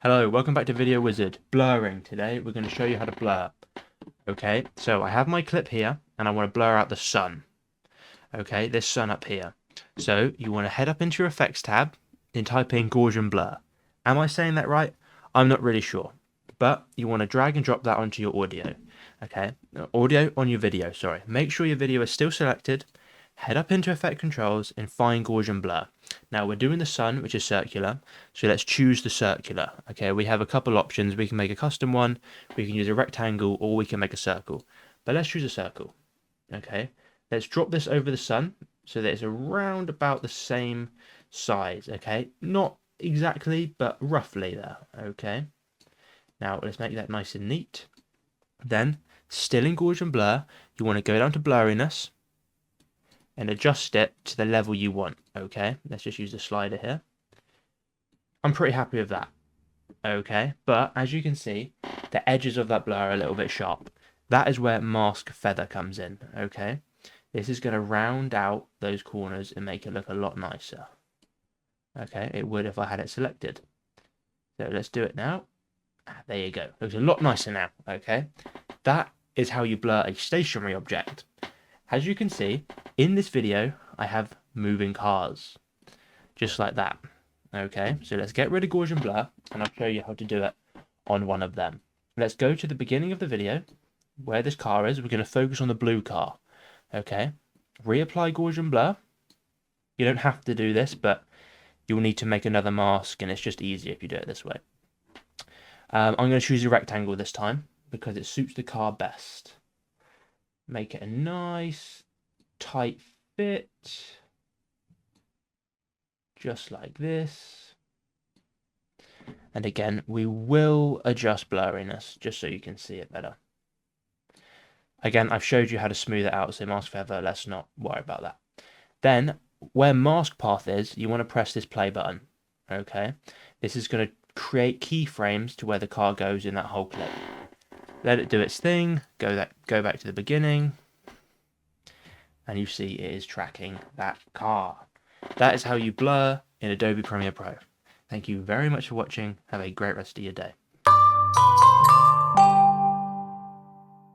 Hello, welcome back to Video Wizard. Blurring. Today we're going to show you how to blur. Okay, so I have my clip here and I want to blur out the sun. Okay, this sun up here. So you want to head up into your effects tab and type in Gaussian blur. Am I saying that right? I'm not really sure. But you want to drag and drop that onto your audio. Okay, audio on your video, sorry. Make sure your video is still selected. Head up into Effect Controls and find Gaussian blur. Now we're doing the sun, which is circular, so let's choose the circular. Okay, we have a couple options. We can make a custom one, we can use a rectangle, or we can make a circle. But let's choose a circle. Okay, let's drop this over the sun so that it's around about the same size. Okay, not exactly, but roughly there. Okay, now let's make that nice and neat. Then, still in Gaussian blur, you want to go down to blurriness and adjust it to the level you want. Okay, let's just use the slider here. I'm pretty happy with that. Okay, but as you can see, the edges of that blur are a little bit sharp. That is where mask feather comes in. Okay, this is going to round out those corners and make it look a lot nicer. Okay, it would if I had it selected. So let's do it now. There you go. Looks a lot nicer now. Okay, that is how you blur a stationary object. As you can see, in this video, I have moving cars, just like that. Okay, so let's get rid of Gaussian blur, and I'll show you how to do it on one of them. Let's go to the beginning of the video, where this car is. We're going to focus on the blue car. Okay, reapply Gaussian blur. You don't have to do this, but you'll need to make another mask, and it's just easier if you do it this way. I'm going to choose a rectangle this time, because it suits the car best. Make it a nice, tight fit. Just like this. And again, we will adjust blurriness, just so you can see it better. Again, I've showed you how to smooth it out, so mask feather, let's not worry about that. Then, where mask path is, you want to press this play button. Okay? This is going to create keyframes to where the car goes in that whole clip. Let it do its thing, go back to the beginning, and you see it is tracking that car. That is how you blur in Adobe Premiere Pro. Thank you very much for watching. Have a great rest of your day.